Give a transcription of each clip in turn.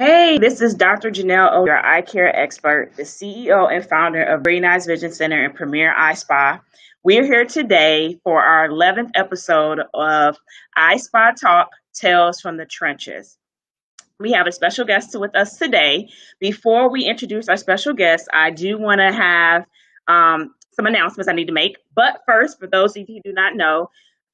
Hey, this is Dr. Janelle O, your eye care expert, the CEO and founder of Very Nice Vision Center and Premier Eye Spa. We're here today for our 11th episode of Eye Spa Talk Tales from the Trenches. We have a special guest with us today. Before we introduce our special guest, I do want to have some announcements I need to make. But first, for those of you who do not know,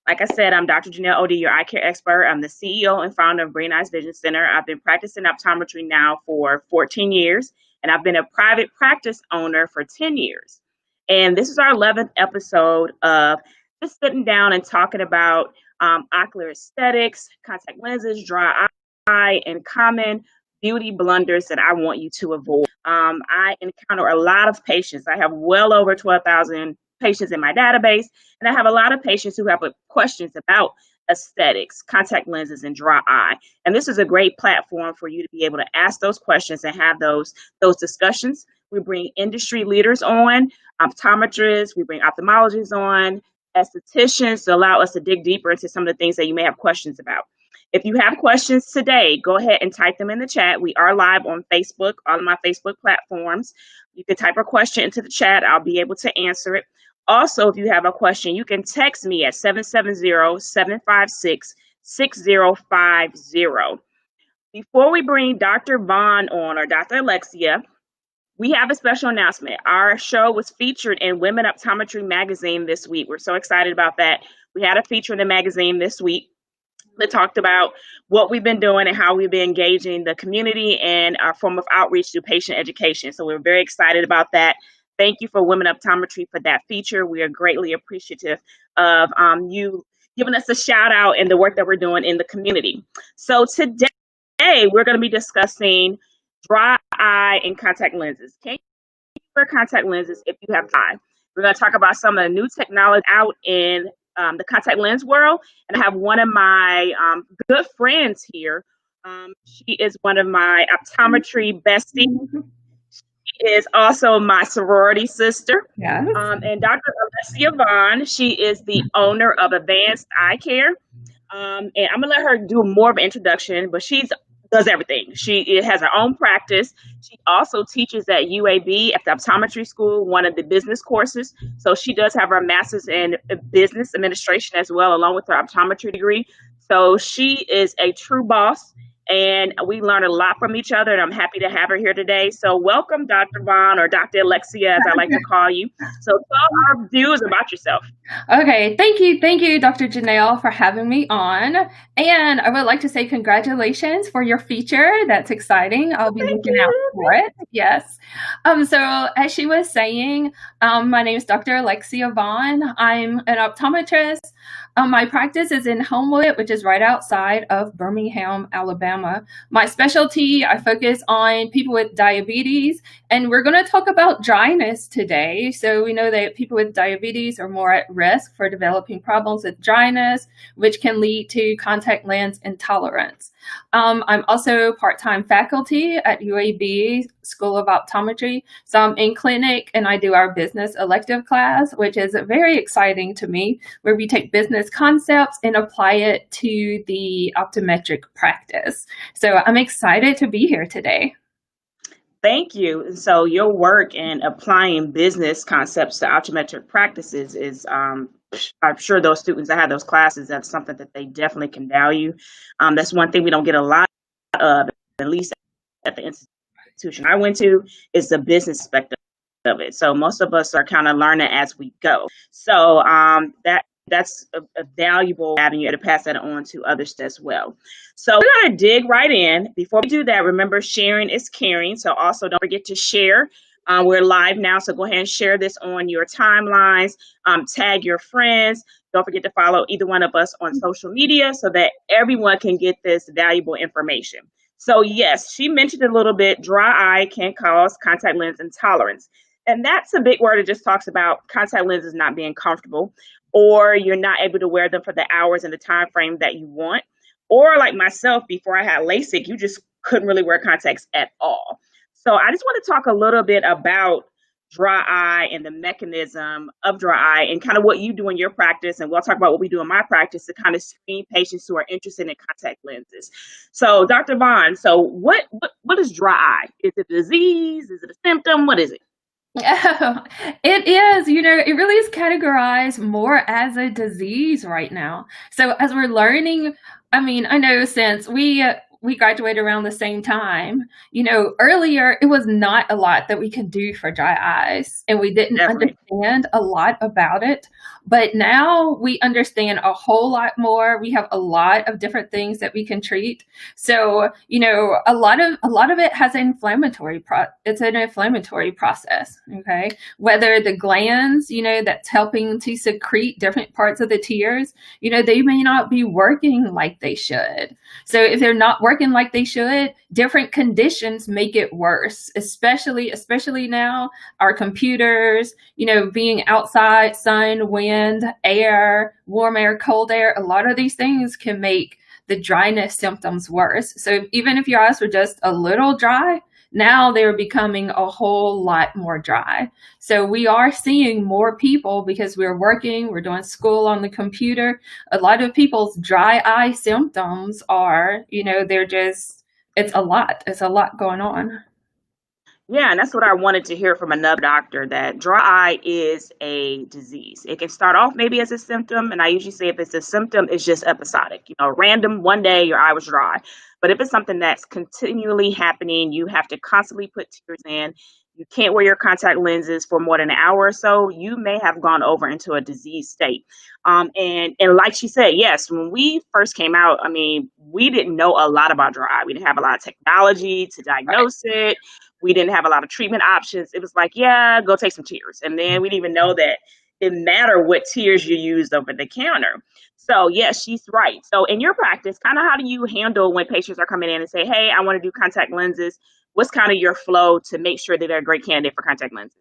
like I said, I'm Dr. Janelle Odie, your eye care expert. I'm the CEO and founder of Very Nice Vision Center. I've been practicing optometry now for 14 years, and I've been a private practice owner for 10 years. And this is our 11th episode of just sitting down and talking about ocular aesthetics, contact lenses, dry eye, and common beauty blunders that I want you to avoid. I encounter a lot of patients. I have well over 12,000 patients in my database, and I have a lot of patients who have questions about aesthetics, contact lenses, and dry eye. And this is a great platform for you to be able to ask those questions and have those discussions. We bring industry leaders on, optometrists, we bring ophthalmologists on, estheticians to allow us to dig deeper into some of the things that you may have questions about. If you have questions today, go ahead and type them in the chat. We are live on Facebook, all of my Facebook platforms. You can type a question into the chat. I'll be able to answer it. Also, if you have a question, you can text me at 770-756-6050. Before we bring Dr. Vaughn on, or Dr. Alexia, we have a special announcement. Our show was featured in Women Optometry magazine this week. We're so excited about that. We had a feature in the magazine this week that talked about what we've been doing and how we've been engaging the community and our form of outreach through patient education. So we're very excited about that. Thank you for Women Optometry for that feature. We are greatly appreciative of you giving us a shout out in the work that we're doing in the community. So today we're going to be discussing dry eye and contact lenses. Can you wear contact lenses if you have dry? We're going to talk about some of the new technology out in the contact lens world. And I have one of my good friends here. She is one of my optometry besties. She is also my sorority sister. Yes. And Dr. Alexia Vaughn, she is the owner of Advanced Eye Care. And I'm going to let her do more of an introduction, but she does everything. She has her own practice. She also teaches at UAB at the optometry school, one of the business courses. So she does have her master's in business administration as well, along with her optometry degree. So she is a true boss, and we learn a lot from each other, and I'm happy to have her here today. So welcome, Dr. Vaughn, or Dr. Alexia, as I like to call you. So tell our viewers about yourself. Okay, thank you, Dr. Janelle, for having me on. And I would like to say congratulations for your feature. That's exciting. I'll be looking out for it. Yes. So as she was saying, my name is Dr. Alexia Vaughn. I'm an optometrist. My practice is in Homewood, which is right outside of Birmingham, Alabama. My specialty, I focus on people with diabetes, and we're going to talk about dryness today. So we know that people with diabetes are more at risk for developing problems with dryness, which can lead to contact lens intolerance. I'm also part-time faculty at UAB School of Optometry. So I'm in clinic and I do our business elective class, which is very exciting to me, where we take business concepts and apply it to the optometric practice. So I'm excited to be here today. Thank you. And so your work in applying business concepts to optometric practices is, I'm sure those students that have those classes, that's something that they definitely can value. That's one thing we don't get a lot of, at least at the institution I went to, is the business aspect of it. So most of us are kind of learning as we go. So that's a valuable avenue to pass that on to others as well. So we're going to dig right in. Before we do that, remember, sharing is caring. So also don't forget to share. We're live now, so go ahead and share this on your timelines. Tag your friends. Don't forget to follow either one of us on social media so that everyone can get this valuable information. So yes, she mentioned a little bit, dry eye can cause contact lens intolerance. And that's a big word that just talks about contact lenses not being comfortable, or you're not able to wear them for the hours and the time frame that you want. Or like myself, before I had LASIK, you just couldn't really wear contacts at all. So I just want to talk a little bit about dry eye and the mechanism of dry eye and kind of what you do in your practice. And we'll talk about what we do in my practice to kind of screen patients who are interested in contact lenses. So Dr. Vaughn, so what is dry eye? Is it a disease? Is it a symptom? What is it? Oh, it is, it really is categorized more as a disease right now. So as we're learning, I mean, I know since we graduated around the same time, earlier it was not a lot that we could do for dry eyes and we didn't Definitely. understand a lot about it. But now we understand a whole lot more. We have a lot of different things that we can treat. So, a lot of it has it's an inflammatory process, okay? Whether the glands, that's helping to secrete different parts of the tears, they may not be working like they should. So if they're not working like they should, different conditions make it worse, especially now, our computers, being outside, sun, wind, air, warm air, cold air, a lot of these things can make the dryness symptoms worse. So even if your eyes were just a little dry, now they're becoming a whole lot more dry. So we are seeing more people because we're working, we're doing school on the computer. A lot of people's dry eye symptoms are, it's a lot. It's a lot going on. Yeah, and that's what I wanted to hear from another doctor, that dry eye is a disease. It can start off maybe as a symptom, and I usually say if it's a symptom, it's just episodic. Random one day your eye was dry. But if it's something that's continually happening, you have to constantly put tears in, you can't wear your contact lenses for more than an hour or so, you may have gone over into a disease state. And like she said, yes, when we first came out, I mean, we didn't know a lot about dry eye. We didn't have a lot of technology to Right. diagnose it. We didn't have a lot of treatment options. It was like, yeah, go take some tears. And then we didn't even know that it didn't matter what tears you used over the counter. So, yes, she's right. So, in your practice, kind of how do you handle when patients are coming in and say, hey, I want to do contact lenses? What's kind of your flow to make sure that they're a great candidate for contact lenses?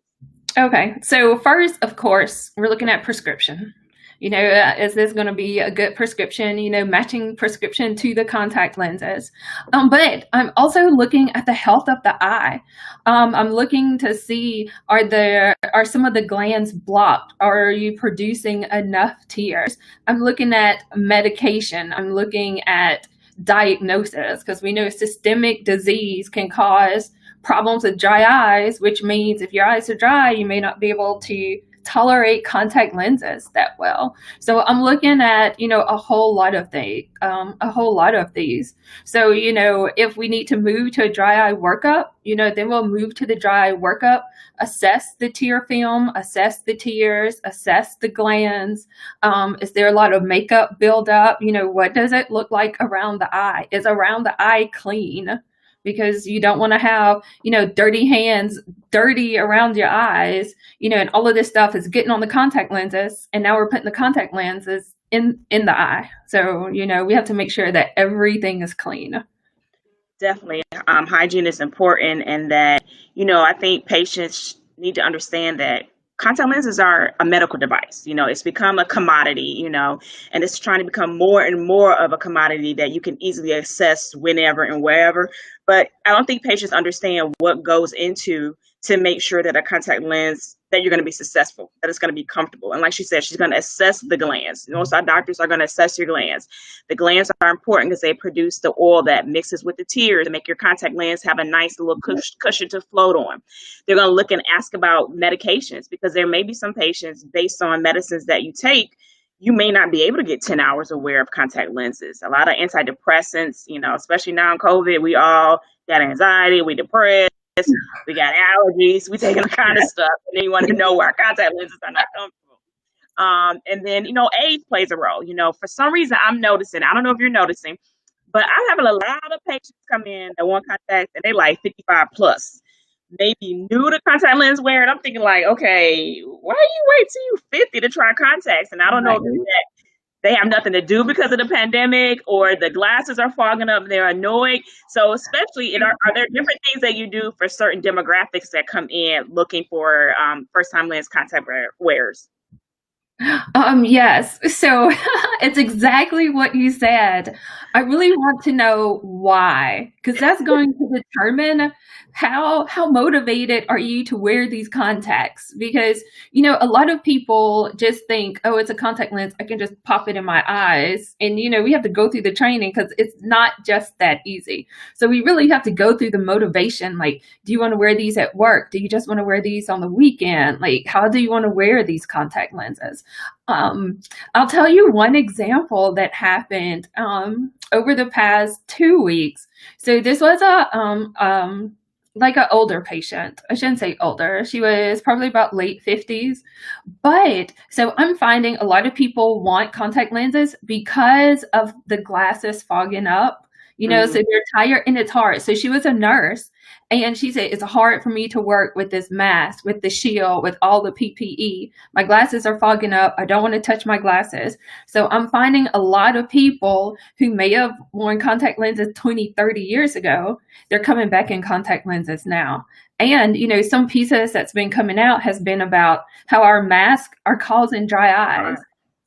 Okay, so first, of course, we're looking at prescription. Is this going to be a good prescription, matching prescription to the contact lenses? But I'm also looking at the health of the eye. I'm looking to see, are some of the glands blocked? Are you producing enough tears? I'm looking at medication. I'm looking at diagnosis because we know systemic disease can cause problems with dry eyes, which means if your eyes are dry, you may not be able to tolerate contact lenses that well. So I'm looking at, a whole lot of these. So, if we need to move to a dry eye workup, then we'll move to the dry eye workup, assess the tear film, assess the tears, assess the glands. Is there a lot of makeup buildup? What does it look like around the eye? Is around the eye clean? Because you don't want to have, dirty hands, dirty around your eyes, and all of this stuff is getting on the contact lenses. And now we're putting the contact lenses in the eye. So, we have to make sure that everything is clean. Definitely, hygiene is important, and that I think patients need to understand that contact lenses are a medical device. It's become a commodity. And it's trying to become more and more of a commodity that you can easily access whenever and wherever. But I don't think patients understand what goes into to make sure that a contact lens that you're going to be successful, that it's going to be comfortable. And like she said, she's going to assess the glands. Most our doctors are going to assess your glands. The glands are important because they produce the oil that mixes with the tears to make your contact lens have a nice little cushion to float on. They're going to look and ask about medications because there may be some patients, based on medicines that you take, you may not be able to get 10 hours of wear of contact lenses. A lot of antidepressants, especially now in COVID, we all got anxiety, we depressed, we got allergies, we taking all kind of stuff, and then you want to know where our contact lenses are not comfortable. And then, age plays a role. For some reason, I'm noticing, I don't know if you're noticing, but I'm having a lot of patients come in that want contacts, and they like 55 plus. Maybe new to contact lens wear, and I'm thinking like, okay, why you wait till you 50 to try contacts? And I don't know if it's that they have nothing to do because of the pandemic, or the glasses are fogging up and they're annoyed. So especially, are there different things that you do for certain demographics that come in looking for first time lens contact wearers? Yes. So it's exactly what you said. I really want to know why, because that's going to determine how motivated are you to wear these contacts. Because, a lot of people just think, oh, it's a contact lens, I can just pop it in my eyes. And, we have to go through the training because it's not just that easy. So we really have to go through the motivation. Like, do you want to wear these at work? Do you just want to wear these on the weekend? Like, how do you want to wear these contact lenses? Um, I'll tell you one example that happened over the past 2 weeks. So this was like an older patient. I shouldn't say older. She was probably about late 50s. But so I'm finding a lot of people want contact lenses because of the glasses fogging up. So Mm-hmm. they're tired and it's hard. So she was a nurse and she said, it's hard for me to work with this mask, with the shield, with all the PPE. My glasses are fogging up. I don't want to touch my glasses. So I'm finding a lot of people who may have worn contact lenses 20, 30 years ago, they're coming back in contact lenses now. And, some pieces that's been coming out has been about how our masks are causing dry eyes.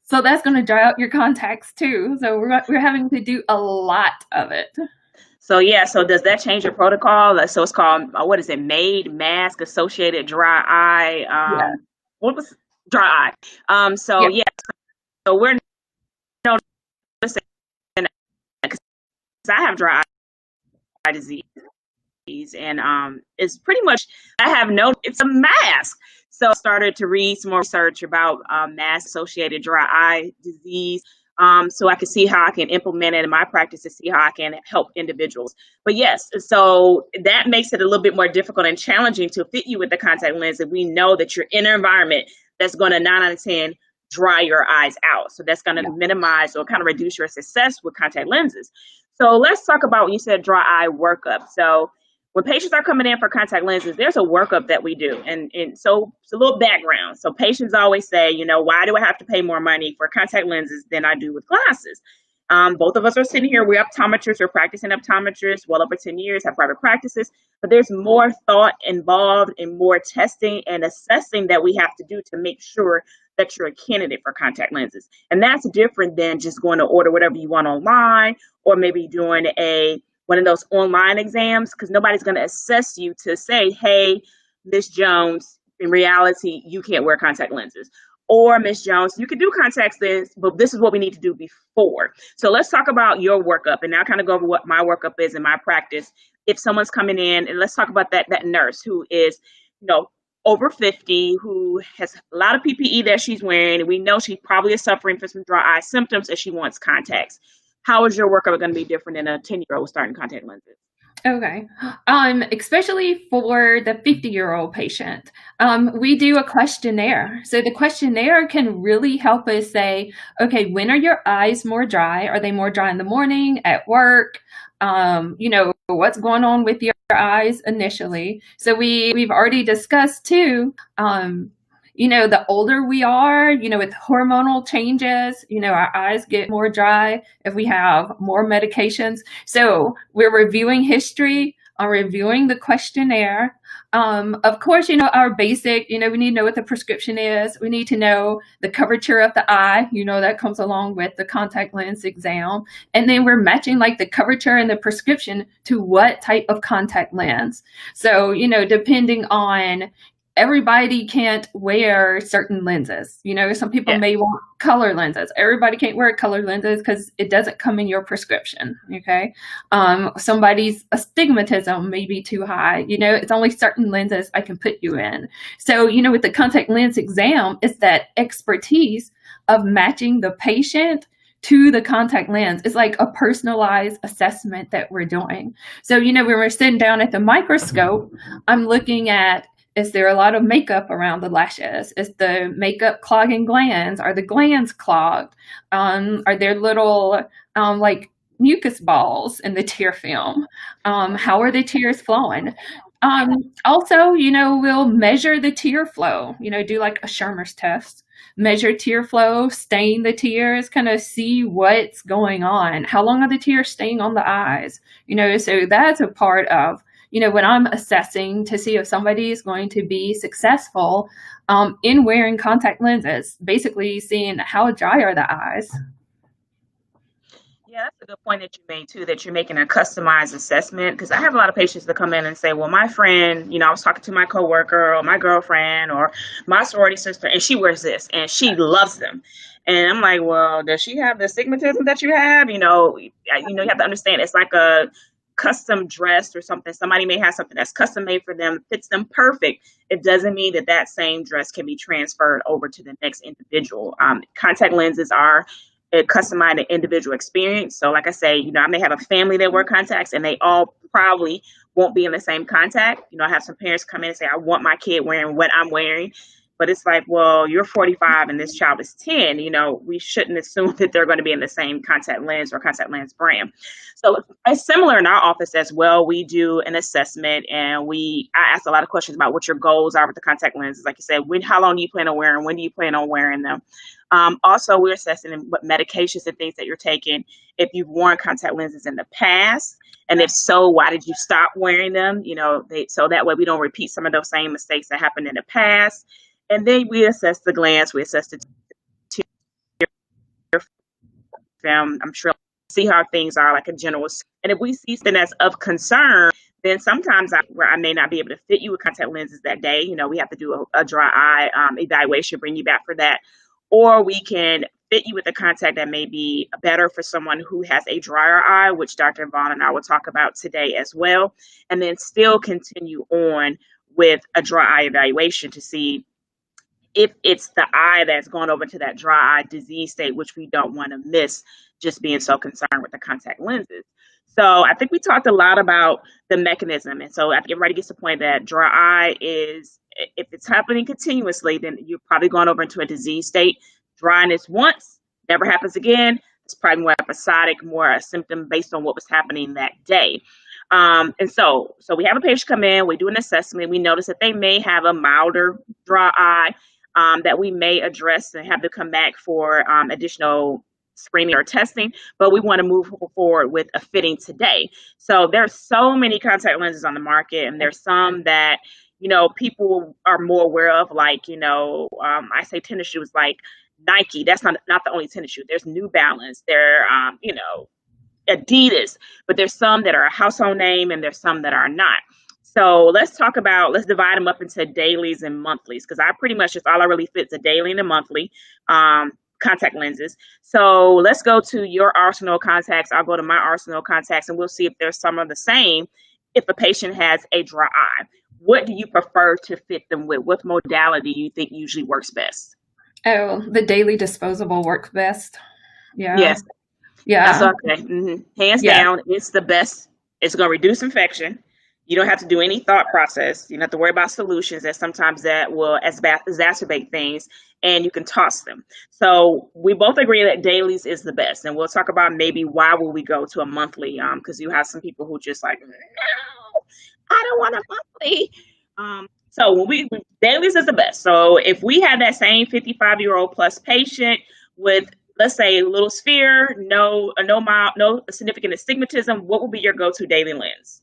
So that's going to dry out your contacts too. So we're having to do a lot of it. So yeah, so does that change your protocol? So it's called what is it? MAID, mask associated dry eye. Yeah. What was dry eye? So Yeah. yeah, so we're noticing because I have dry eye disease, and it's pretty much I have no. It's a mask. So I started to read some more research about mask associated dry eye disease. So I can see how I can implement it in my practice to see how I can help individuals. But yes, so that makes it a little bit more difficult and challenging to fit you with the contact lens. And we know that you're in an environment that's going to 9 out of 10 dry your eyes out. So that's going to Yeah. minimize or kind of reduce your success with contact lenses. So let's talk about when you said dry eye workup. So when patients are coming in for contact lenses, there's a workup that we do. And so it's a little background. So patients always say, why do I have to pay more money for contact lenses than I do with glasses? Both of us are sitting here. We're optometrists. We're practicing optometrists well over 10 years, have private practices. But there's more thought involved and more testing and assessing that we have to do to make sure that you're a candidate for contact lenses. And that's different than just going to order whatever you want online or maybe doing one of those online exams, because nobody's going to assess you to say, hey, Miss Jones, in reality, you can't wear contact lenses. Or Miss Jones, you can do contact lenses, but this is what we need to do before. So let's talk about your workup, and now kind of go over what my workup is in my practice. If someone's coming in, and let's talk about that nurse who is, over 50, who has a lot of PPE that she's wearing, and we know she probably is suffering from some dry eye symptoms and she wants contacts. How is your workup going to be different than a 10-year-old starting contact lenses? Okay. Especially for the 50-year-old patient, we do a questionnaire. So the questionnaire can really help us say, okay, when are your eyes more dry? Are they more dry in the morning, at work? What's going on with your eyes initially? So we've already discussed too, the older we are, with hormonal changes, our eyes get more dry if we have more medications. So we're reviewing history, reviewing the questionnaire. Of course, our basic, we need to know what the prescription is. We need to know the curvature of the eye, that comes along with the contact lens exam. And then we're matching like the curvature and the prescription to what type of contact lens. So, depending on everybody can't wear certain lenses. Some people Yeah. may want color lenses. Everybody can't wear color lenses because it doesn't come in your prescription. Okay. Somebody's astigmatism may be too high. It's only certain lenses I can put you in. So, with the contact lens exam, it's that expertise of matching the patient to the contact lens. It's like a personalized assessment that we're doing. So, when we're sitting down at the microscope, I'm looking at, is there a lot of makeup around the lashes? Is the makeup clogging glands? Are the glands clogged? Are there little like mucus balls in the tear film? How are the tears flowing? Also, we'll measure the tear flow, do like a Schirmer's test, measure tear flow, stain the tears, kind of see what's going on. How long are the tears staying on the eyes? So that's a part of when I'm assessing to see if somebody is going to be successful in wearing contact lenses, basically seeing how dry are the eyes. Yeah, that's a good point that you made too, that you're making a customized assessment. Because I have a lot of patients that come in and say, well, my friend, I was talking to my coworker or my girlfriend or my sorority sister, and she wears this and she loves them. And I'm like, well, does she have the astigmatism that you have? You have to understand it's like a custom dress or something. Somebody may have something that's custom made for them, fits them perfect. It doesn't mean that that same dress can be transferred over to the next individual. Contact lenses are a customized individual experience. So like I say, I may have a family that wear contacts and they all probably won't be in the same contact. I have some parents come in and say, I want my kid wearing what I'm wearing. But it's like, well, you're 45 and this child is 10. We shouldn't assume that they're going to be in the same contact lens or contact lens brand. So it's similar in our office as well. We do an assessment and I ask a lot of questions about what your goals are with the contact lenses. Like you said, how long do you plan on wearing? When do you plan on wearing them? Also, we're assessing what medications and things that you're taking. If you've worn contact lenses in the past, and if so, why did you stop wearing them? So that way we don't repeat some of those same mistakes that happened in the past. And then we assess the glands, we assess the film. I'm sure see how things are like a general. And if we see something that's of concern, then sometimes I may not be able to fit you with contact lenses that day. We have to do a dry eye evaluation, bring you back for that. Or we can fit you with a contact that may be better for someone who has a drier eye, which Dr. Vaughn and I will talk about today as well. And then still continue on with a dry eye evaluation to see if it's the eye that's gone over to that dry eye disease state, which we don't want to miss just being so concerned with the contact lenses. So I think we talked a lot about the mechanism. And so I think everybody gets the point that dry eye is, if it's happening continuously, then you're probably going over into a disease state. Dryness once, never happens again. It's probably more episodic, more a symptom based on what was happening that day. And so we have a patient come in, we do an assessment. We notice that they may have a milder dry eye that we may address and have to come back for additional screening or testing, but we want to move forward with a fitting today. So there's so many contact lenses on the market, and there's some that, people are more aware of, like, I say tennis shoes like Nike. That's not the only tennis shoe. There's New Balance. There, Adidas, but there's some that are a household name and there's some that are not. So let's divide them up into dailies and monthlies, because I pretty much just all I really fit is a daily and a monthly contact lenses. So let's go to your arsenal contacts. I'll go to my arsenal contacts and we'll see if there's some of the same if a patient has a dry eye. What do you prefer to fit them with? What modality do you think usually works best? Oh, the daily disposable works best. Yeah. Yes. Yeah. That's okay. Mm-hmm. Hands down, it's the best. It's going to reduce infection. You don't have to do any thought process. You don't have to worry about solutions, that sometimes that will exacerbate things, and you can toss them. So we both agree that dailies is the best, and we'll talk about maybe why will we go to a monthly, because you have some people who just like, no, I don't want a monthly. So when dailies is the best. So if we had that same 55-year-old plus patient with, let's say, little sphere, no significant astigmatism, what would be your go-to daily lens?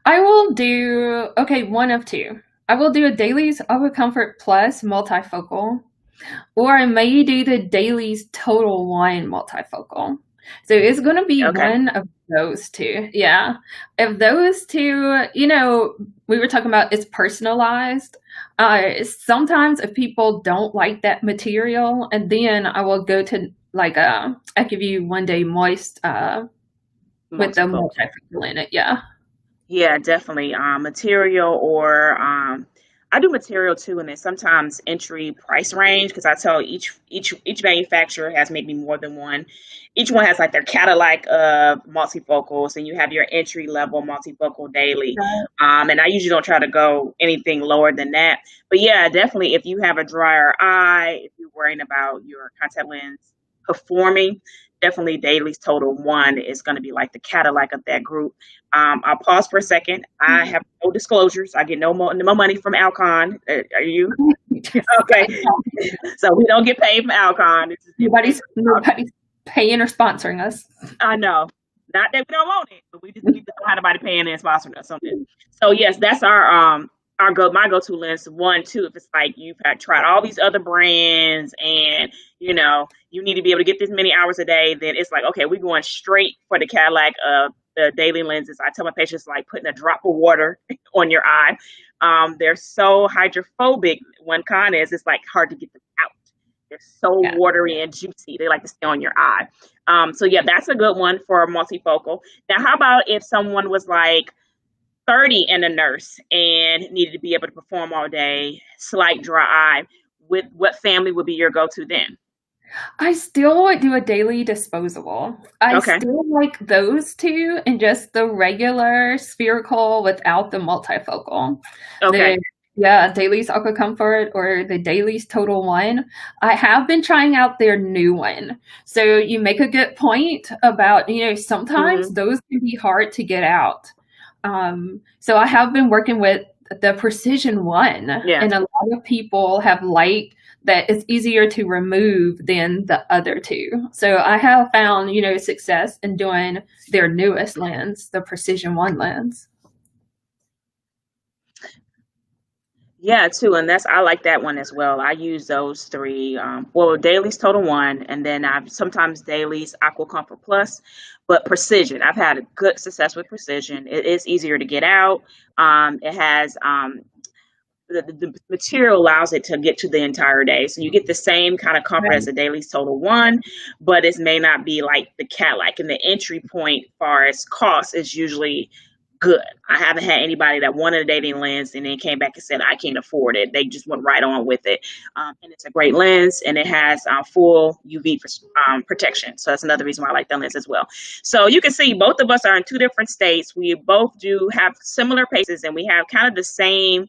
I will do, one of two. I will do a dailies Aqua Comfort Plus multifocal, or I may do the dailies Total One multifocal. So it's going to be one of those two. Yeah. If those two, we were talking about it's personalized. Sometimes if people don't like that material, and then I will go to like I give you one day moist with the multifocal in it. Yeah. Yeah, definitely. Material or I do material too, and then sometimes entry price range, because I tell each manufacturer has maybe more than one. Each one has like their Cadillac of multifocals, and you have your entry level multifocal daily. And I usually don't try to go anything lower than that. But yeah, definitely if you have a drier eye, if you're worrying about your contact lens performing, definitely Daily's Total One is going to be like the Cadillac of that group. I'll pause for a second. I have no disclosures. I get no money from Alcon. Are you? Okay. So we don't get paid from Alcon. Nobody's paying or sponsoring us. I know. Not that we don't want it, but we just need to know how anybody paying and sponsoring us something. So yes, that's our my go-to lens. One, two, if it's like you've had tried all these other brands and you need to be able to get this many hours a day, then it's like, okay, we're going straight for the Cadillac of the daily lenses. I tell my patients, like putting a drop of water on your eye. They're so hydrophobic. One con is it's like hard to get them out. They're so Yeah. watery and juicy. They like to stay on your eye. So yeah, that's a good one for multifocal. Now, how about if someone was like 30 and a nurse and needed to be able to perform all day, slight dry eye? With what family would be your go-to then? I still would do a daily disposable. I Okay. still like those two and just the regular spherical without the multifocal. Okay. The Yeah, Dailies Aqua Comfort or the Dailies Total One. I have been trying out their new one. So you make a good point about, sometimes Mm-hmm. those can be hard to get out. So I have been working with the Precision One, Yeah. and a lot of people have liked that it's easier to remove than the other two. So I have found, success in doing their newest lens, the Precision One lens. Yeah, too, and I like that one as well. I use those three. Well, Dailies Total One, and then I've sometimes Dailies Aqua Comfort Plus, but Precision. I've had a good success with Precision. It is easier to get out. It has the material allows it to get to the entire day, so you get the same kind of comfort as Right. the Dailies Total One, but it may not be like the Cadillac. And the entry point, far as cost, is usually good. I haven't had anybody that wanted a dating lens and then came back and said I can't afford it. They just went right on with it, and it's a great lens, and it has full UV protection. So that's another reason why I like that lens as well. So you can see both of us are in two different states. We both do have similar paces, and we have kind of the same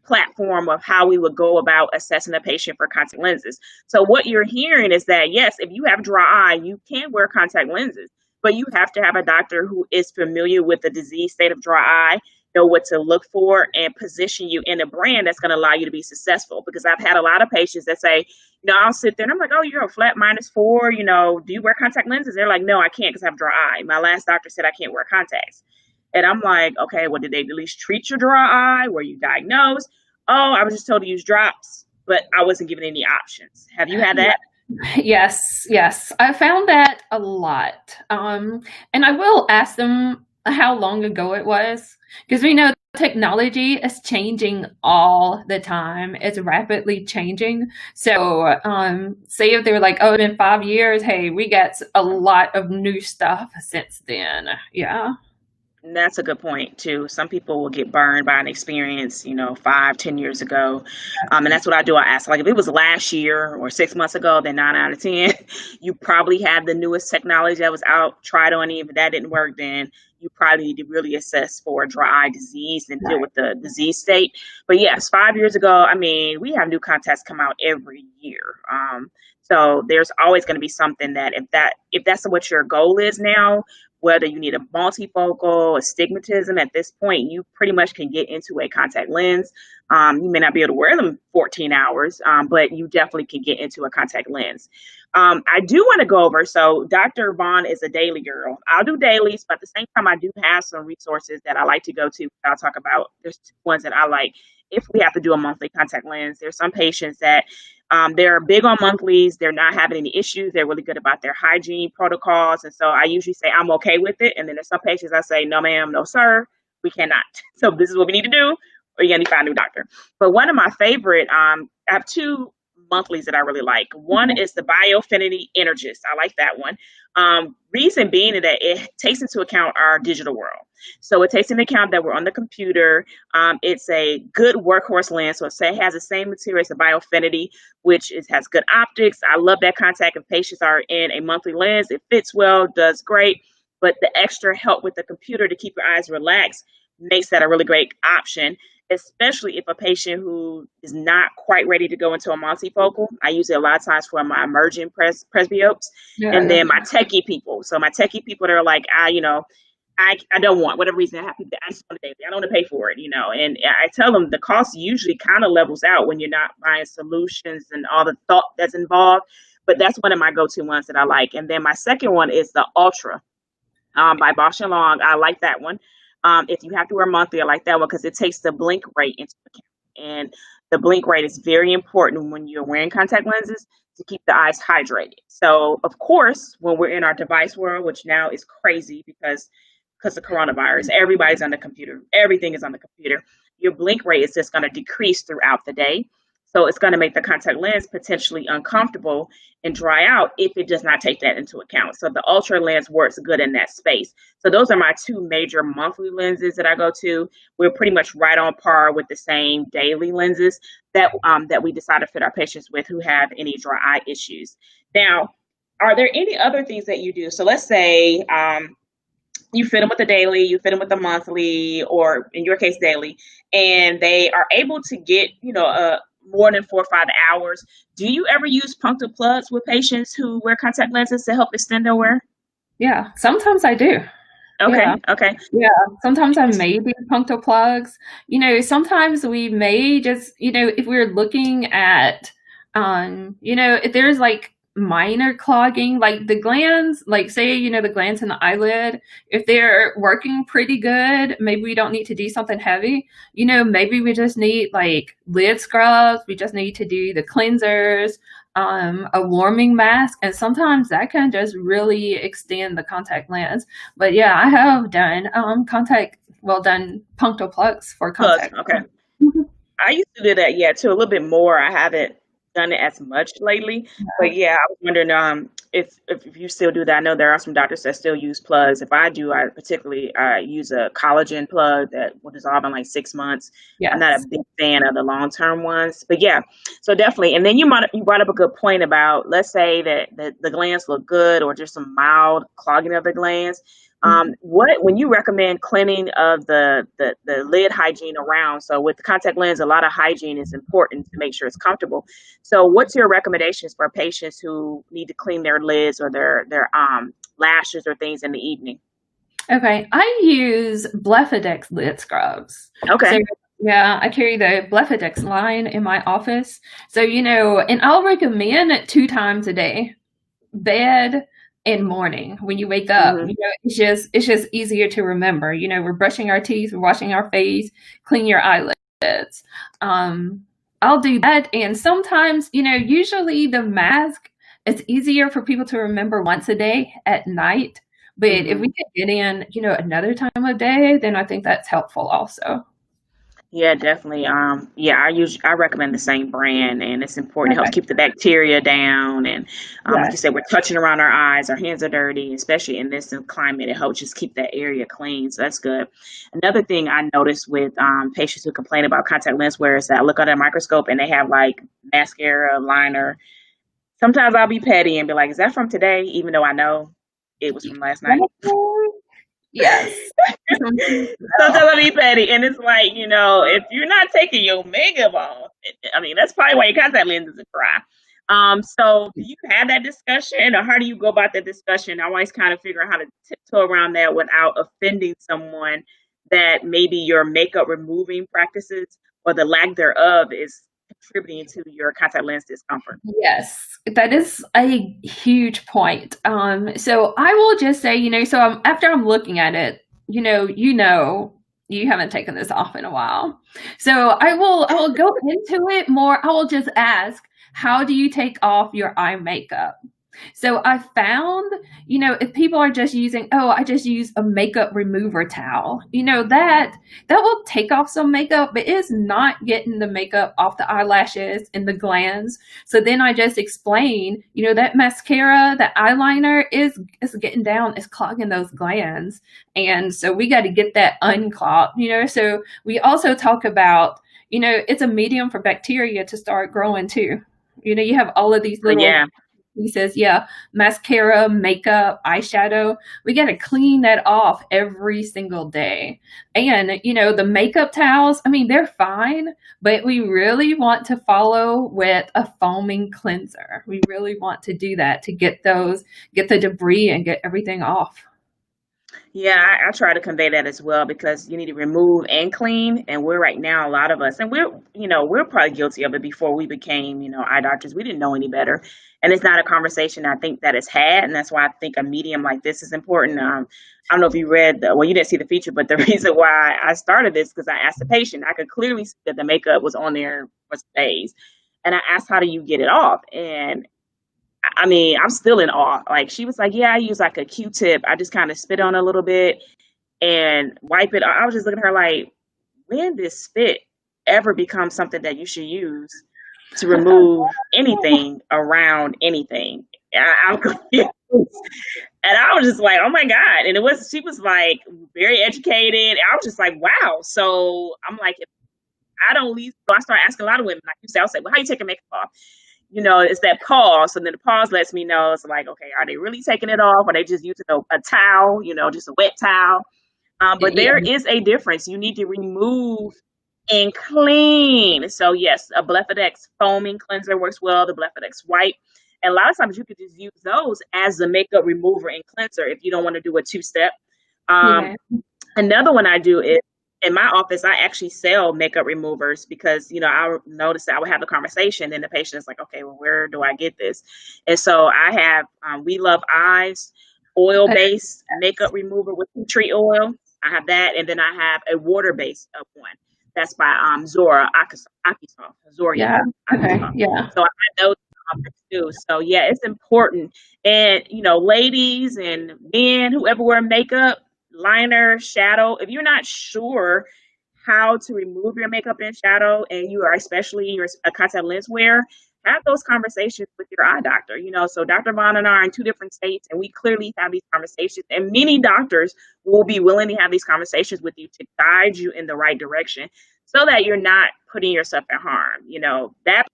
platform of how we would go about assessing a patient for contact lenses. So what you're hearing is that yes, if you have dry eye, you can wear contact lenses, but you have to have a doctor who is familiar with the disease state of dry eye, know what to look for, and position you in a brand that's going to allow you to be successful. Because I've had a lot of patients that say, I'll sit there and I'm like, oh, you're a flat -4, do you wear contact lenses? They're like, no, I can't because I have dry eye. My last doctor said I can't wear contacts. And I'm like, okay, well, did they at least treat your dry eye? Were you diagnosed? Oh, I was just told to use drops, but I wasn't given any options. Have you had that? Yes, yes. I found that a lot. And I will ask them how long ago it was, because we know technology is changing all the time. It's rapidly changing. So, say if they were like, oh, it's been 5 years, hey, we got a lot of new stuff since then. Yeah. And that's a good point too. Some people will get burned by an experience, 5, 10 years ago. And that's what I do. I ask, like, if it was last year or 6 months ago, then 9 out of 10, you probably have the newest technology that was out, tried on you. If that didn't work, then you probably need to really assess for dry eye disease and deal Right. with the disease state. But yes, 5 years ago, I mean, we have new contacts come out every year. So there's always going to be something that if that's what your goal is now, whether you need a multifocal, astigmatism, at this point, you pretty much can get into a contact lens. You may not be able to wear them 14 hours, but you definitely can get into a contact lens. I do want to go over, so Dr. Vaughn is a daily girl. I'll do dailies, but at the same time, I do have some resources that I like to go to. I'll talk about, there's ones that I like. If we have to do a monthly contact lens, there's some patients that they're big on monthlies. They're not having any issues. They're really good about their hygiene protocols. And so I usually say I'm okay with it. And then there's some patients I say, no, ma'am, no, sir, we cannot. So this is what we need to do, or you got to find a new doctor. But one of my favorite, I have two monthlies that I really like. One is the Biofinity Energist. I like that one. Reason being that it takes into account our digital world. So it takes into account that we're on the computer. It's a good workhorse lens. So it has the same material as the Biofinity, which has good optics. I love that contact. If patients are in a monthly lens, it fits well, does great. But the extra help with the computer to keep your eyes relaxed makes that a really great option, especially if a patient who is not quite ready to go into a multifocal. I use it a lot of times for my emerging presbyopes, and Yeah. then my techie people. So my techie people that are like, I don't want, whatever reason, I just want a daily. I don't want to pay for it. And I tell them the cost usually kind of levels out when you're not buying solutions and all the thought that's involved. But that's one of my go-to ones that I like. And then my second one is the Ultra. by Bosch and Long. I like that one. If you have to wear monthly, I like that one because it takes the blink rate into account. And the blink rate is very important when you're wearing contact lenses to keep the eyes hydrated. So, of course, when we're in our device world, which now is crazy because of coronavirus, everybody's on the computer, everything is on the computer. Your blink rate is just going to decrease throughout the day. So it's going to make the contact lens potentially uncomfortable and dry out if it does not take that into account. So the ultra lens works good in that space. So those are my two major monthly lenses that I go to. We're pretty much right on par with the same daily lenses that we decide to fit our patients with who have any dry eye issues. Now, are there any other things that you do? So let's say you fit them with the daily, you fit them with the monthly, or in your case, daily, and they are able to get, more than 4 or 5 hours. Do you ever use punctal plugs with patients who wear contact lenses to help extend their wear? Yeah, sometimes I do. Okay, Yeah. okay. Yeah, sometimes I may do punctal plugs. Sometimes we may just, if we're looking at, if there's like minor clogging, like the glands, like say, the glands in the eyelid, if they're working pretty good, maybe we don't need to do something heavy. Maybe we just need like lid scrubs. We just need to do the cleansers, a warming mask, and sometimes that can just really extend the contact lens. But yeah, I have done done punctal plugs for Plugs, contact. okay. Mhm. I used to do that, yeah, too, a little bit more. I haven't done it as much lately, but yeah, I was wondering if you still do that. I know there are some doctors that still use plugs. If I do, I particularly use a collagen plug that will dissolve in like 6 months. I'm not a Yes. big fan of the long term ones, but yeah, so definitely. And then you brought up a good point about, let's say that the glands look good or just some mild clogging of the glands. Mhm. What when you recommend cleaning of the lid hygiene around? So with the contact lens, a lot of hygiene is important to make sure it's comfortable. So what's your recommendations for patients who need to clean their lids or their lashes or things in the evening? Okay, I use Blefadex lid scrubs. Okay. So yeah, I carry the Blefadex line in my office. So and I'll recommend it 2 times a day, bed and morning when you wake up. Hmm. It's just easier to remember. We're brushing our teeth, we're washing our face, clean your eyelids. Um, I'll do that, and sometimes, usually the mask, it's easier for people to remember once a day at night. But if we Hmm. can get in, another time of day, then I think that's helpful also. Yeah, definitely. Yeah, I recommend the same brand, and it's important. It helps Okay. keep the bacteria down, and like you Yes. said, we're touching around our eyes. Our hands are dirty, especially in this climate. It helps just keep that area clean, so that's good. Another thing I noticed with patients who complain about contact lens wear is that I look under a microscope and they have like mascara, liner. Sometimes I'll be petty and be like, "Is that from today?" Even though I know it was from last night. Exactly. Yes. Something Sometimes else. I be petty, and it's like, if you're not taking your makeup off, I mean, that's probably why your contact lenses are dry. So do you have that discussion, or how do you go about that discussion? I always kind of figure out how to tiptoe around that without offending someone that maybe your makeup removing practices or the lack thereof is contributing to your contact lens discomfort. Yes, that is a huge point. So I will just say, so after I'm looking at it, you haven't taken this off in a while. So I will go into it more. I will just ask, how do you take off your eye makeup? So I found, if people are just using, oh, I just use a makeup remover towel, that will take off some makeup, but it's not getting the makeup off the eyelashes and the glands. So then I just explain, that mascara, that eyeliner is getting down, is clogging those glands. And so we got to get that unclogged, So we also talk about, it's a medium for bacteria to start growing too. You have all of these little Yeah. pieces, yeah, mascara, makeup, eyeshadow. We got to clean that off every single day. And, the makeup towels, I mean, they're fine, but we really want to follow with a foaming cleanser. We really want to do that to get the debris and get everything off. Yeah, I try to convey that as well because you need to remove and clean. And we're right now, a lot of us, and we're probably guilty of it before we became, eye doctors. We didn't know any better. And it's not a conversation I think that is had. And that's why I think a medium like this is important. I don't know if you read, well, you didn't see the feature, but the reason why I started this, because I asked the patient, I could clearly see that the makeup was on there for days. And I asked, how do you get it off? And I mean, I'm still in awe. Like she was like, yeah, I use like a Q-tip. I just kind of spit on it a little bit and wipe it. I was just looking at her like, when did spit ever become something that you should use to remove anything around anything? I'm confused. And I was just like, oh my God. And she was like very educated. I was just like, wow. So I'm like, if I don't leave, so I start asking a lot of women, like you say, I'll say, well, how you taking makeup off? It's that pause. And then the pause lets me know, it's like, okay, are they really taking it off? Or are they just using a towel, just a wet towel? But Yeah, there is a difference. You need to remove and clean. So yes, a Blefadex foaming cleanser works well. The Blefadex wipe. And a lot of times you could just use those as the makeup remover and cleanser if you don't want to do a two-step. Um, yeah, Another one I do is in my office, I actually sell makeup removers because, I noticed that I would have a conversation and the patient is like, okay, well, where do I get this? And so I have We Love Eyes oil-based makeup remover with tea tree oil. I have that. And then I have a water-based one. That's by Zora Akisoff. Zoria yeah. Okay, Akisoff. yeah. So I know too. So yeah, it's important. And ladies and men, whoever wear makeup, liner, shadow, if you're not sure how to remove your makeup and shadow, and you are especially you're a contact lens wearer, have those conversations with your eye doctor. So Dr. Vaughn and I are in two different states, and we clearly have these conversations. And many doctors will be willing to have these conversations with you to guide you in the right direction, so that you're not putting yourself at harm. That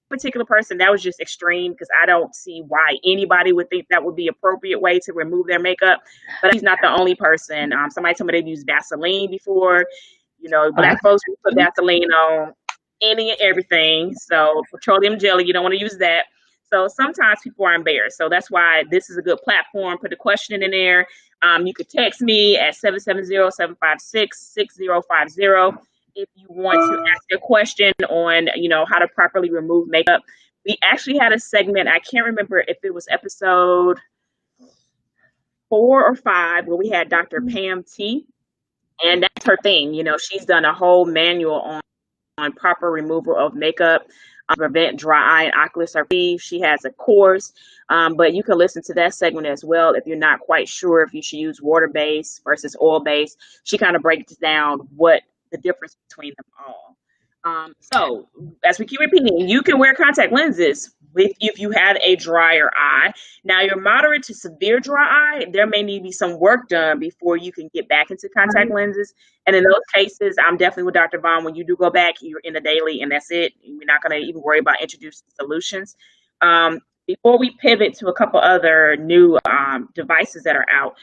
particular person, that was just extreme because I don't see why anybody would think that would be appropriate way to remove their makeup. But he's not the only person. Somebody told me they've used Vaseline before. Black folks put Vaseline on any and everything. So petroleum jelly, you don't want to use that. So sometimes people are embarrassed. So that's why this is a good platform. Put a question in there. You could text me at 770-756-6050 if you want to ask a question on, how to properly remove makeup. We actually had a segment, I can't remember if it was episode 4 or 5, where we had Dr. Pam T. And that's her thing. She's done a whole manual on proper removal of makeup, prevent dry eye and ocular surface. She has a course, but you can listen to that segment as well if you're not quite sure if you should use water-based versus oil-based. She kind of breaks down what the difference between them all. So, as we keep repeating, you can wear contact lenses if you had a drier eye. Now, your moderate to severe dry eye, there may need to be some work done before you can get back into contact lenses. And in those cases, I'm definitely with Dr. Vaughn. When you do go back, you're in the daily, and that's it. You're not going to even worry about introducing solutions. Before we pivot to a couple other new devices that are out,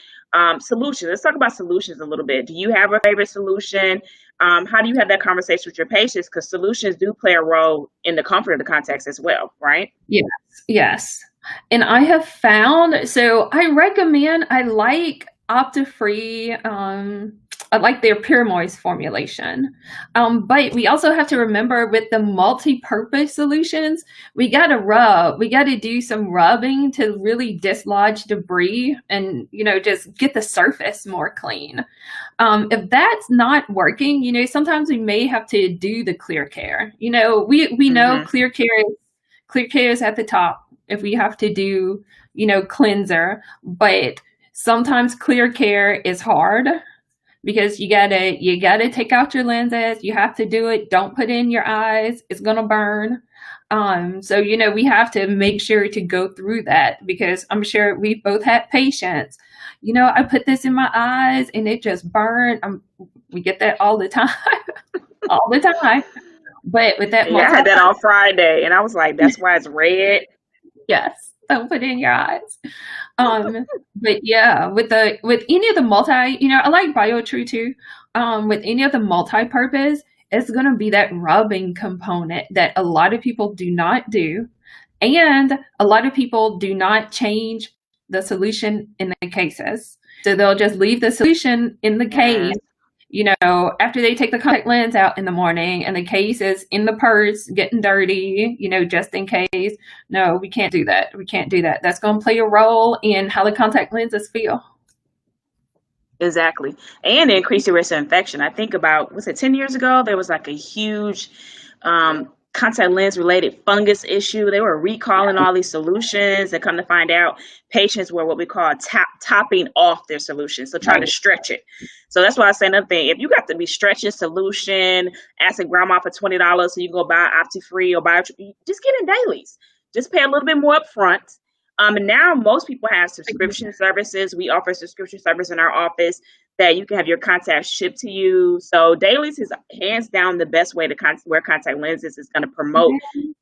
solutions. Let's talk about solutions a little bit. Do you have a favorite solution? How do you have that conversation with your patients? Because solutions do play a role in the comfort of the contacts as well, right? Yes, yes. And I have found, so I like Optifree, I like their Pure Moist formulation. But we also have to remember with the multi-purpose solutions, we gotta rub, we gotta do some rubbing to really dislodge debris and, just get the surface more clean. If that's not working, sometimes we may have to do the clear care. We know Mm-hmm. clear care is at the top if we have to do, cleanser, but sometimes clear care is hard because you gotta take out your lenses. You have to do it. Don't put it in your eyes. It's gonna burn. So we have to make sure to go through that because I'm sure we both had patients. I put this in my eyes and it just burned. We get that all the time, all the time. But with that Yeah, I multi, had that on Friday, and I was like, "That's why it's red." yes, don't put it in your eyes. But yeah, with any of the multi, I like BioTrue too. With any of the multi-purpose, it's gonna be that rubbing component that a lot of people do not do, and a lot of people do not change the solution in the cases. So they'll just leave the solution in the case, Yes. after they take the contact lens out in the morning and the case is in the purse getting dirty, just in case. No, we can't do that. We can't do that. That's going to play a role in how the contact lenses feel. Exactly. And increase the risk of infection. I think about, was it 10 years ago? There was like a huge contact lens related fungus issue. They were recalling all these solutions, and come to find out patients were what we call topping off their solution. So trying to stretch it. So that's why I say another thing. If you got to be stretching solution, asking grandma for $20 so you can go buy Opti-Free or buy, just get in dailies. Just pay a little bit more up front. And now most people have subscription services. We offer subscription service in our office that you can have your contacts shipped to you. So dailies is hands down the best way to wear contact lenses. Is going to promote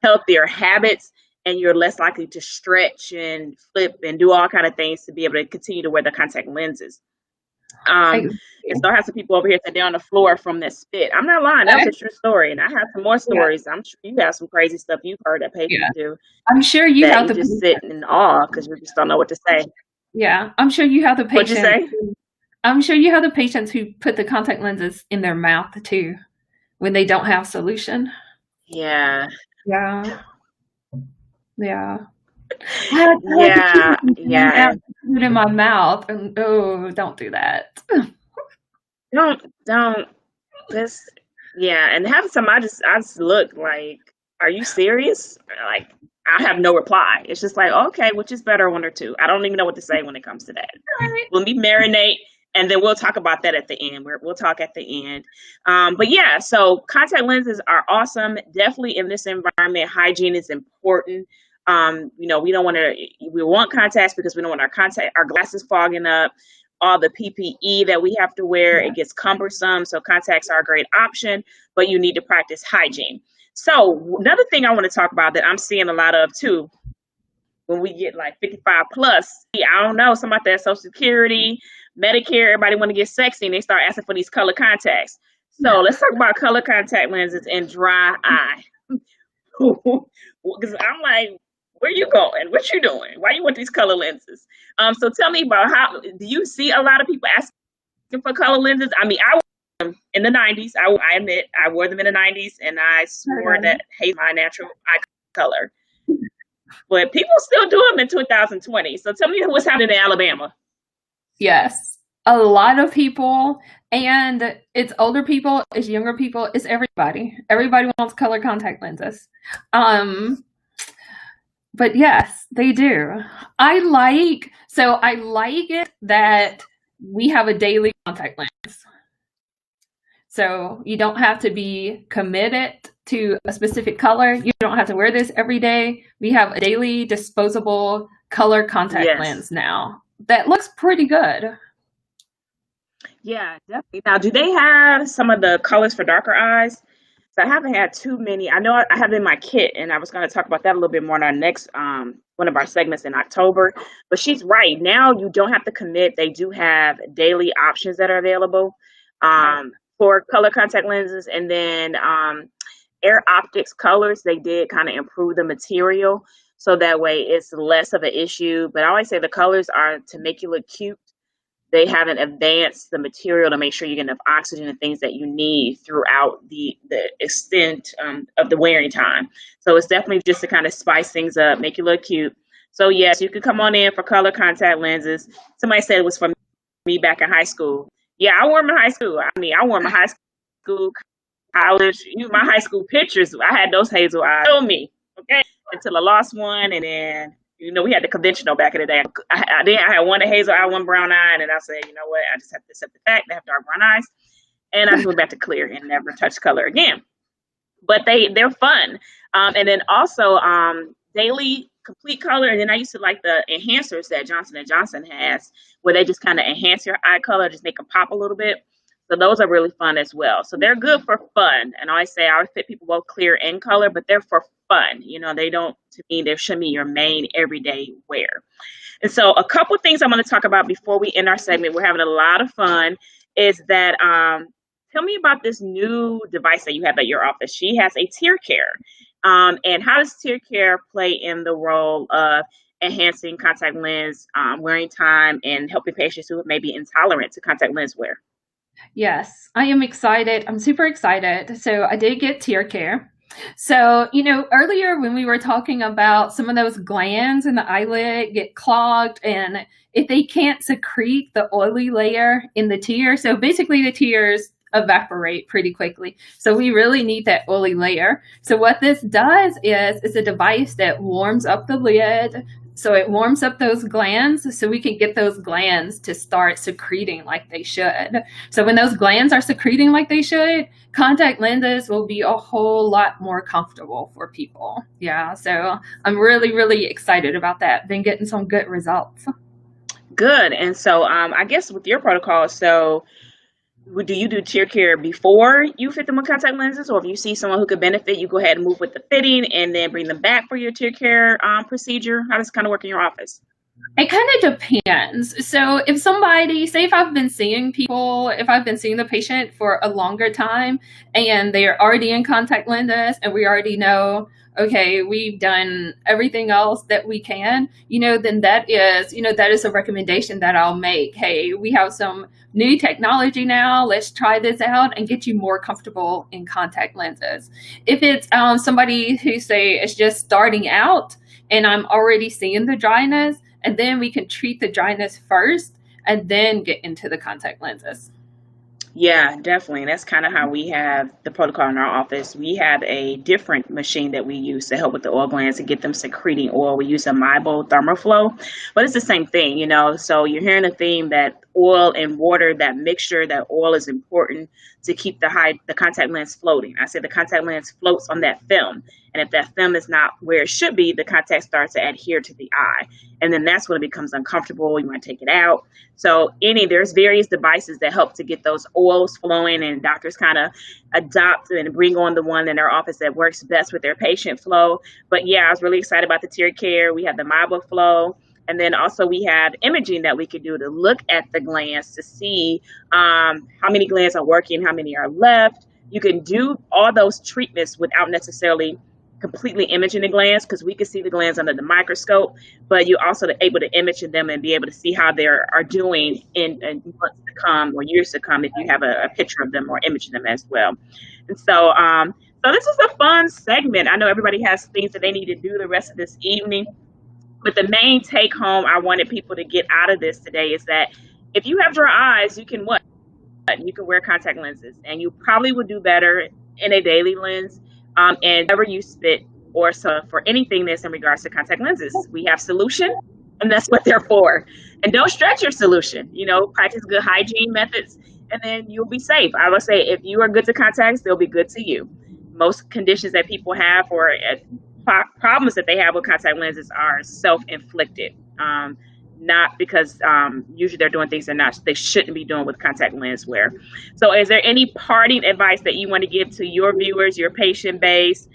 healthier habits, and you're less likely to stretch and flip and do all kind of things to be able to continue to wear the contact lenses. And so I have some people over here that they're on the floor from that spit. I'm not lying. That was a true story. And I have some more stories. I'm sure you have some crazy stuff you've heard that patients do. I'm sure you that have you just sit in awe because you just don't know what to say. Yeah, I'm sure you have the What'd you patients. say? I'm sure you have the patients who put the contact lenses in their mouth too when they don't have solution. Yeah. Yeah. Yeah. Yeah. Yeah. Put it in my mouth, and don't do that. Don't. This. Yeah, and having some, I just look like, are you serious? Like, I have no reply. It's just like, okay, which is better, one or two? I don't even know what to say when it comes to that. Let me marinate, and then we'll talk about that at the end. We'll talk at the end. But yeah, so contact lenses are awesome. Definitely in this environment, hygiene is important. We don't want to. We want contacts because we don't want our glasses fogging up. All the PPE that we have to wear, it gets cumbersome. So contacts are a great option, but you need to practice hygiene. So another thing I want to talk about that I'm seeing a lot of too, when we get like 55 plus, I don't know, something about that Social Security, Medicare, everybody want to get sexy and they start asking for these color contacts. So let's talk about color contact lenses and dry eye. Because I'm like, where you going? What you doing? Why you want these color lenses? So tell me about how, do you see a lot of people asking for color lenses? I mean, I wore them in the 90s. I admit, I wore them in the 90s, and I swore that haze my natural eye color. But people still do them in 2020. So tell me what's happening in Alabama. Yes, a lot of people, and it's older people, it's younger people, it's everybody. Everybody wants color contact lenses. But yes, they do. I like it that we have a daily contact lens. So you don't have to be committed to a specific color. You don't have to wear this every day. We have a daily disposable color contact lens now that looks pretty good. Yeah, definitely. Now, do they have some of the colors for darker eyes? So I haven't had too many. I know I have in my kit, and I was going to talk about that a little bit more in our next one of our segments in October. But she's right. Now you don't have to commit. They do have daily options that are available for color contact lenses, and then Air Optics Colors. They did kind of improve the material, so that way it's less of an issue. But I always say the colors are to make you look cute. They haven't advanced the material to make sure you get enough oxygen and things that you need throughout the extent of the wearing time. So it's definitely just to kind of spice things up, make you look cute. So yes, you could come on in for color contact lenses. Somebody said it was for me back in high school. Yeah, I wore them in high school. I mean, I wore my high school, college, my high school pictures. I had those hazel eyes. Show me, okay? Until I lost one, and then we had the conventional back in the day. I had one hazel eye, one brown eye, and then I said, you know what? I just have to accept the fact they have dark brown eyes, and I just went back to clear and never touched color again. But they're fun, and then also daily complete color. And then I used to like the enhancers that Johnson & Johnson has, where they just kind of enhance your eye color, just make them pop a little bit. So those are really fun as well. So they're good for fun. And I always say I would fit people both clear and color, but they're for fun. They don't, to me, they shouldn't be your main everyday wear. And so a couple things I'm going to talk about before we end our segment, we're having a lot of fun, is that tell me about this new device that you have at your office. She has a tear care. And how does tear care play in the role of enhancing contact lens wearing time and helping patients who may be intolerant to contact lens wear? Yes, I am excited. I'm super excited. So I did get tear care. So, earlier when we were talking about some of those glands in the eyelid get clogged, and if they can't secrete the oily layer in the tear, so basically the tears evaporate pretty quickly. So we really need that oily layer. So what this does is it's a device that warms up the lid. So it warms up those glands so we can get those glands to start secreting like they should. So when those glands are secreting like they should, contact lenses will be a whole lot more comfortable for people. Yeah, so I'm really, really excited about that. Been getting some good results. Good. And so I guess with your protocol, so do you do tear care before you fit them with contact lenses, or if you see someone who could benefit, you go ahead and move with the fitting and then bring them back for your tear care procedure? How does it kind of work in your office? It kind of depends. So if somebody, say if I've been seeing people, if I've been seeing the patient for a longer time and they're already in contact lenses and we already know, okay, we've done everything else that we can, then that is a recommendation that I'll make. Hey, we have some new technology now. Let's try this out and get you more comfortable in contact lenses. If it's somebody who say is just starting out and I'm already seeing the dryness, and then we can treat the dryness first and then get into the contact lenses. Yeah, definitely. That's kind of how we have the protocol in our office. We have a different machine that we use to help with the oil glands and get them secreting oil. We use a Mibo thermoflow, but it's the same thing, So you're hearing a theme that oil and water, that mixture, that oil is important to keep the contact lens floating. I said the contact lens floats on that film. And if that film is not where it should be, the contact starts to adhere to the eye. And then that's when it becomes uncomfortable. You want to take it out. So there's various devices that help to get those oils flowing, and doctors kind of adopt and bring on the one in their office that works best with their patient flow. But yeah, I was really excited about the tear care. We have the Mibo flow. And then also we have imaging that we could do to look at the glands to see how many glands are working, how many are left. You can do all those treatments without necessarily completely imaging the glands, because we can see the glands under the microscope, but you're also able to image them and be able to see how they are doing in months to come or years to come if you have a picture of them or image them as well. And so this is a fun segment. I know everybody has things that they need to do the rest of this evening, but the main take home I wanted people to get out of this today is that if you have dry eyes, you can what? You can wear contact lenses, and you probably would do better in a daily lens. And whenever you spit or so for anything that's in regards to contact lenses, we have solution, and that's what they're for. And don't stretch your solution. Practice good hygiene methods, and then you'll be safe. I would say if you are good to contacts, they'll be good to you. Most conditions that people have or problems that they have with contact lenses are self-inflicted. Not because usually they're doing things they shouldn't be doing with contact lens wear. So is there any parting advice that you want to give to your viewers, your patient base,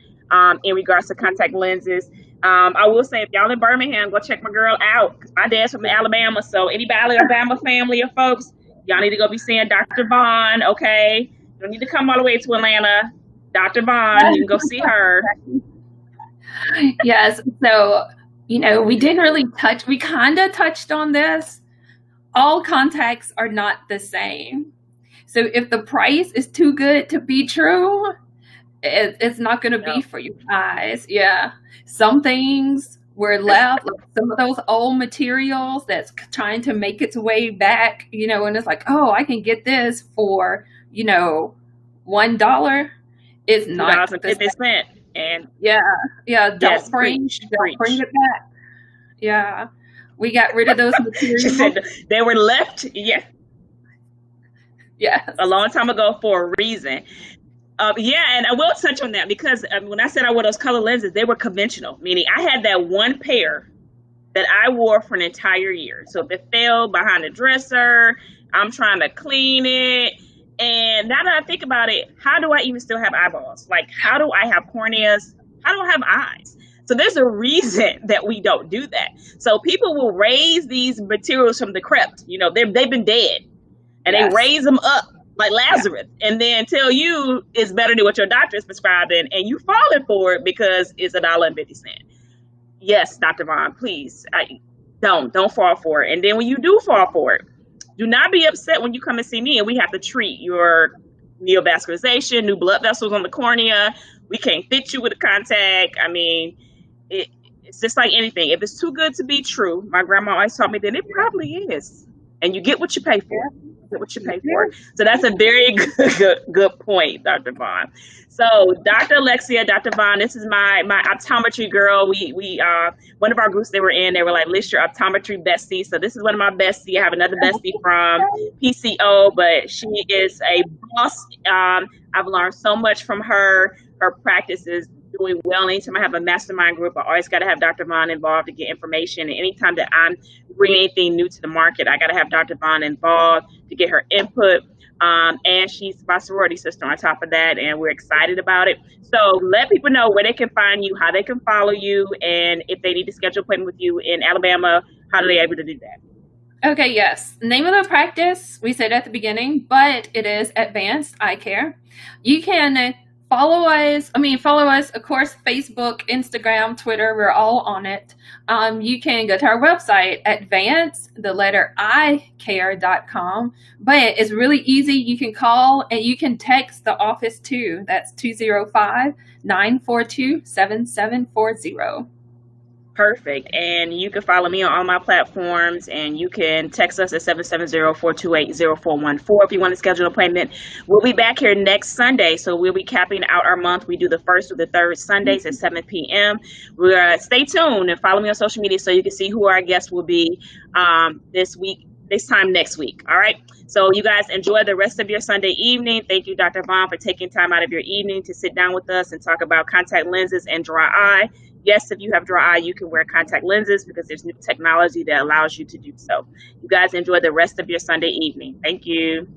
in regards to contact lenses? I will say, if y'all in Birmingham, go check my girl out. My dad's from Alabama, so anybody Alabama family or folks, y'all need to go be seeing Dr. Vaughn, okay? You don't need to come all the way to Atlanta. Dr. Vaughn, you can go see her. Yes, so we didn't really we kind of touched on this. All contacts are not the same. So if the price is too good to be true, it's not going to be for your eyes. Yeah. Some things were left, like some of those old materials that's trying to make its way back, and it's like, oh, I can get this for, $1. It's not $2.50. And don't bring it back. Yeah, we got rid of those materials. She said they were left, a long time ago for a reason. And I will touch on that because when I said I wore those color lenses, they were conventional, meaning I had that one pair that I wore for an entire year. So if it fell behind the dresser, I'm trying to clean it. And now that I think about it, how do I even still have eyeballs? Like, how do I have corneas? How do I have eyes? So there's a reason that we don't do that. So people will raise these materials from the crypt. They've been dead, and they raise them up like Lazarus, and then tell you it's better than what your doctor is prescribing, and you falling for it because it's $1.50. Yes, Dr. Vaughn, please, don't fall for it. And then when you do fall for it, do not be upset when you come and see me and we have to treat your neovascularization, new blood vessels on the cornea. We can't fit you with a contact. I mean, it's just like anything. If it's too good to be true, my grandma always taught me that it probably is. And you get what you pay for. You get what you pay for. So that's a very good point, Dr. Vaughn. So Dr. Alexia, Dr. Vaughn, this is my optometry girl. We one of our groups they were in, they were like, list your optometry besties. So this is one of my besties. I have another bestie from PCO, but she is a boss. I've learned so much from her. Her practice is doing well. Anytime I have a mastermind group, I always got to have Dr. Vaughn involved to get information. And anytime that I'm bringing anything new to the market, I got to have Dr. Vaughn involved to get her input. And she's my sorority sister on top of that, and we're excited about it. So let people know where they can find you, how they can follow you, and if they need to schedule an appointment with you in Alabama, how are they able to do that? Okay, yes. Name of the practice, we said at the beginning, but it is Advanced Eye Care. You can follow us, of course, Facebook, Instagram, Twitter, we're all on it. You can go to our website, advanced.icare.com, but it's really easy. You can call and you can text the office too. That's 205-942-7740. Perfect. And you can follow me on all my platforms, and you can text us at 770-428-0414 if you want to schedule an appointment. We'll be back here next Sunday, so we'll be capping out our month. We do the first through the third Sundays at 7 p.m. Stay tuned and follow me on social media so you can see who our guests will be this time next week. All right. So you guys enjoy the rest of your Sunday evening. Thank you, Dr. Vaughn, for taking time out of your evening to sit down with us and talk about contact lenses and dry eye. Yes, if you have dry eye, you can wear contact lenses because there's new technology that allows you to do so. You guys enjoy the rest of your Sunday evening. Thank you.